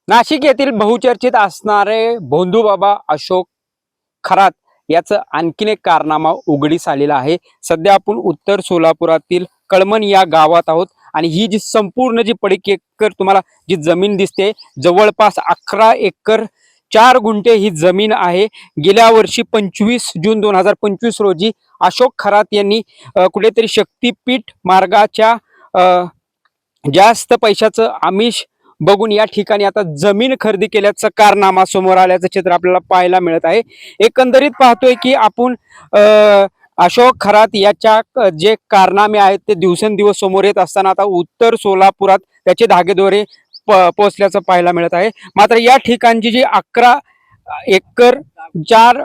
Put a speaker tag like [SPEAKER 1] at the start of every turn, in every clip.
[SPEAKER 1] नाशिक येथील बहुचर्चित असणारे भोंदूबाबा अशोक खरात याचं आणखीन एक कारनामा उघडीस आलेला आहे। सध्या आपण उत्तर सोलापुरातील कळमन या गावात आहोत आणि ही जी संपूर्ण जी पडीक एकर तुम्हाला जी जमीन दिसते जवळपास 11 एकर 4 गुंठे ही जमीन आहे। गेल्या वर्षी 25 जून 2025 रोजी अशोक खरात यांनी कुठेतरी शक्तीपीठ मार्गाच्या जास्त पैशाचं आमिष बघून या ठिकाणी आता जमीन खरेदी केल्याचं कारनामा समोर आल्याचं चित्र आपल्याला पाहायला मिळत आहे। एकंदरीत पाहतोय की आपण अशोक खरात याच्या जे कारनामे आहेत ते दिवसेंदिवस समोर येत असताना आता उत्तर सोलापुरात त्याचे धागेदोरे पोहोचल्याचं पाहायला मिळत आहे। मात्र या ठिकाणची जी 11 एकर 4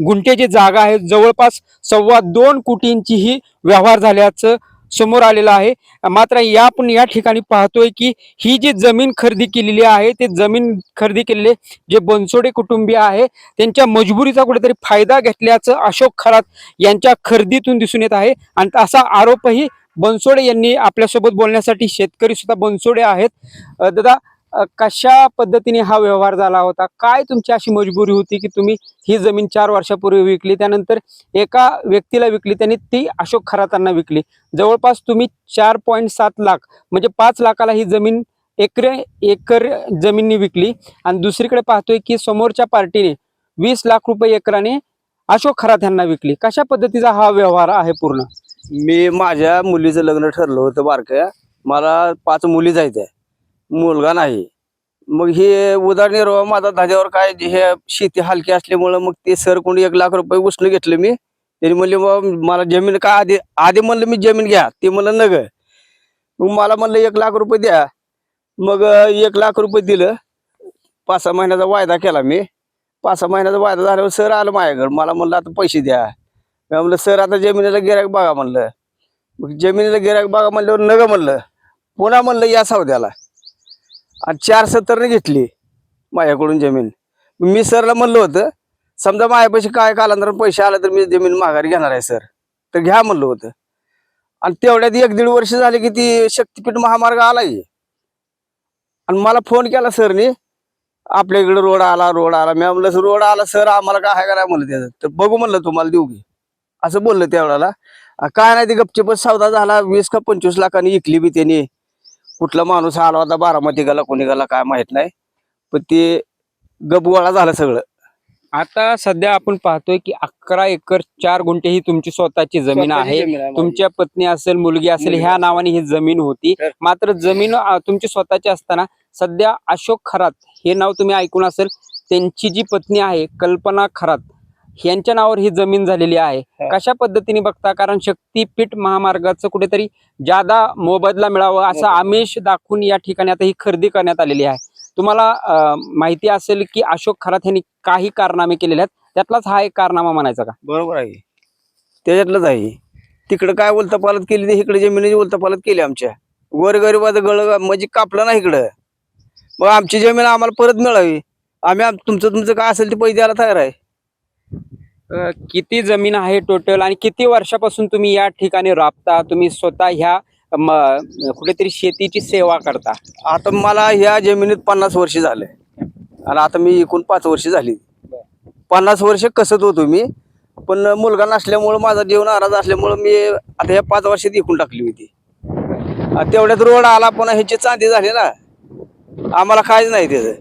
[SPEAKER 1] गुंठे जी जागा आहे जवळपास 2.25 कोटींची ही व्यवहार झाल्याचं समोर आलेलं आहे। मात्र आपण या ठिकाणी पाहतोय की ही जी जमीन खरेदी केलेली आहे ते जमीन खरेदी केलेले जे बनसोडे कुटुंबीय आहे त्यांच्या मजबुरीचा कुठेतरी फायदा घेतल्याचं अशोक खरात यांच्या खरेदीतून दिसून येत आहे। आणि असा आरोपही बनसोडे यांनी आपल्यासोबत बोलण्यासाठी शेतकरी सुद्धा बनसोडे आहेत। दादा, कशा पद्धतीने हा व्यवहार झाला होता? काय तुमची अशी मजबुरी होती की तुम्ही ही जमीन 4 वर्षापूर्वी विकली, त्यानंतर एका व्यक्तीला विकली, त्यांनी ती अशोक खरातांना विकली। जवळपास तुम्ही 4.7 लाख म्हणजे 5 लाखाला ही जमीन एकर जमिनी विकली आणि दुसरीकडे पाहतोय की समोरच्या पार्टीने 20 लाख रुपये एकराने अशोक खरात यांना विकली। कशा पद्धतीचा हा व्यवहार आहे पूर्ण?
[SPEAKER 2] मी माझ्या मुलीचं लग्न ठरलं होतं बारक्या, मला 5 मुली जायच्या, मुलगा नाही। मग हे उदरनिर्वाह माझा धाज्यावर काय हे शेती हलकी असल्यामुळं मग ते सर कोणी 1 लाख रुपये उसनं घेतलं मी। त्यांनी म्हणले मग मला जमीन का आधी आधी म्हणलं मी जमीन घ्या, ते म्हणलं नग। मग मला म्हणलं 1 लाख रुपये द्या। मग 1 लाख रुपये दिलं। 5-6 महिन्याचा वायदा केला मी। 5-6 महिन्याचा वायदा झाल्यावर सर आलं माझ्याकडे, मला म्हणलं आता पैसे द्या। मी म्हणलं सर आता जमिनीला गिऱ्हाईक बघा म्हणलं। मग जमिनीला गिऱ्हाईक बघा म्हणल्यावर नग म्हणलं। पुन्हा म्हणलं या सौद्याला आणि 470 घेतली माझ्याकडून जमीन। मी सरला म्हणलं होतं समजा माझ्यापाशी काय कालांतर पैसे आले तर मी जमीन माघारी घेणार आहे सर, तर घ्या म्हणलं होतं। आणि तेवढ्यात 1-1.5 वर्ष झाले की ती शक्तीपीठ महामार्ग आला की आणि मला फोन केला सरनी, आपल्या इकडे रोड आला मी म्हणलं रोड आला सर, आम्हाला काय करायला म्हणलं त्याचं, तर बघू म्हणलं तुम्हाला देऊ की असं बोललं त्यावेळेला। काय नाही ते गपचेपच सौदा झाला। 20 का 25 लाखांनी विकली बी त्यांनी। कुठला माणूस आला होता बारामती गाला कोणी गाला काय माहित नाही, पण ते गपगोळा झालं सगळं।
[SPEAKER 1] आता सध्या आपण पाहतोय की 11 एकर 4 गुंठे ही तुमची स्वतःची जमीन आहे। तुमच्या पत्नी असेल, मुलगी असेल, ह्या नावाने ही जमीन होती। मात्र जमीन तुमची स्वतःची असताना सध्या अशोक खरात हे नाव तुम्ही ऐकून असेल, त्यांची जी पत्नी आहे कल्पना खरात यांच्या नावावर ही जमीन झालेली आहे। कशा पद्धतीने बघता? कारण शक्तीपीठ महामार्गाचं कुठेतरी जादा मोबदला मिळावा असं आमिष दाखवून या ठिकाणी आता ही खरेदी करण्यात आलेली आहे। तुम्हाला माहिती असेल की अशोक खरात यांनी काही कारनामे केलेले आहेत, त्यातलाच हा एक कारनामा म्हणायचा का?
[SPEAKER 2] बरोबर आहे, त्याच्यातलंच आहे। तिकडं काय उलथापालत केली ते इकडे जमिनीची उलथापालत केली आमच्या। गोरगरिबाचं गळ म्हणजे कापलं ना इकडं। मग आमची जमीन आम्हाला परत मिळावी, आम्ही तुमचं काय असेल ते पैसे द्यायला तयार आहे।
[SPEAKER 1] किती जमीन आहे टोटल आणि किती वर्षापासून तुम्ही या ठिकाणी राबता? तुम्ही स्वतः ह्या कुठेतरी शेतीची सेवा करता?
[SPEAKER 2] आता मला ह्या जमिनीत 50 वर्ष झाले आणि आता मी एकूण 5 वर्ष झाली। 50 वर्ष कसत होतो मी, पण मुलगा नसल्यामुळं माझा जीव नाराज असल्यामुळं मी आता ह्या 5 वर्षात विकून टाकली होती। तेवढ्यात रोड आला, पुन्हा ह्याची चांदी झाली ना, आम्हाला काहीच नाही त्याचं।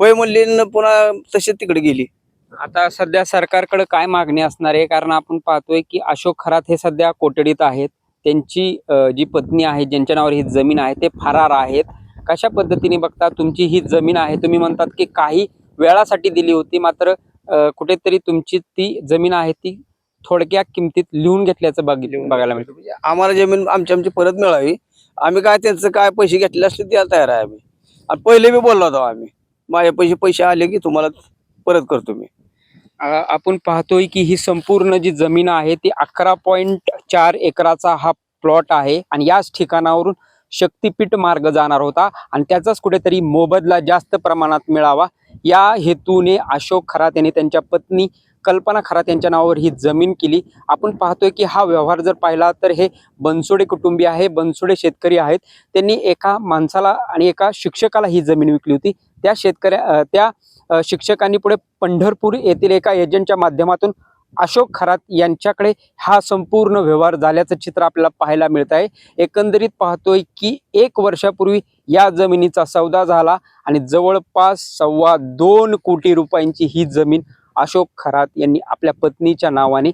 [SPEAKER 2] होय म्हणली पुन्हा तशीच तिकडे गेली।
[SPEAKER 1] आता सध्या सरकारकडे काय मागणी असणार आहे? कारण आपण पाहतोय की अशोक खरात हे सध्या कोठडीत आहेत, त्यांची जी पत्नी आहे ज्यांच्या नावावर ही जमीन आहे ते फरार आहेत। कशा पद्धतीने बघता? तुमची ही जमीन आहे, तुम्ही म्हणतात की काही वेळासाठी दिली होती, मात्र कुठेतरी तुमची ती जमीन आहे ती थोडक्या किमतीत लिहून घेतल्याचं बघायला मिळतं।
[SPEAKER 2] म्हणजे आम्हाला जमीन आमची परत मिळावी, आम्ही काय त्यांचं काय पैसे घेतले असले द्यायला तयार आहे आम्ही। आणि पहिले बी बोललो होतो आम्ही, माझे पैसे आले की तुम्हाला परत करतो मी।
[SPEAKER 1] आपण पाहतोय की ही संपूर्ण जी जमीन आहे ती 11.4 एकराचा हा प्लॉट आहे आणि याच ठिकाणावरून शक्तीपीठ मार्ग जाणार होता आणि त्याचाच कुठेतरी मोबदला जास्त प्रमाणात मिळावा या हेतूने अशोक खरात यांनी त्यांच्या पत्नी कल्पना खरात यांच्या नावावर ही जमीन केली. आपण पाहतोय की हा व्यवहार जर पाहिला तर हे बनसोडे कुटुंबीय आहे, बनसोडे शेतकरी आहेत. त्यांनी एका माणसाला आणि एका शिक्षकाला ही जमीन विकली होती. त्या शिक्षकांनी पुढे पंढरपूर येथील एका एजंटच्या माध्यमातून अशोक खरात यांच्याकडे हा संपूर्ण व्यवहार झाल्याचं चित्र आपल्याला पाहायला मिळत आहे. एकंदरीत पाहतोय की 1 वर्षापूर्वी या जमिनीचा सौदा झाला आणि जवळपास 2.25 कोटी रुपयांची ही जमीन अशोक खरात यांनी आपल्या पत्नीच्या नावाने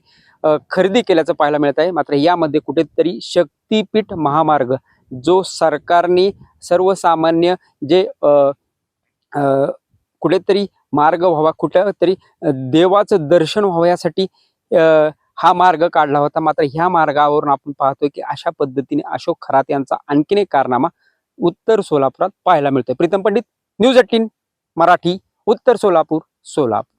[SPEAKER 1] खरेदी केल्याचं पाहायला मिळत आहे. मात्र यामध्ये कुठेतरी शक्तीपीठ महामार्ग जो सरकारने सर्वसामान्य जे कुठेतरी मार्ग व्हावा, कुठेतरी देवाचं दर्शन व्हावं यासाठी हा मार्ग काढला होता. मात्र ह्या मार्गावरून आपण पाहतोय की अशा पद्धतीने अशोक खरात यांचा आणखीन एक कारनामा उत्तर सोलापुरात पाहायला मिळतोय. प्रीतम पंडित, न्यूज 18 मराठी, उत्तर सोलापूर, सोलापूर.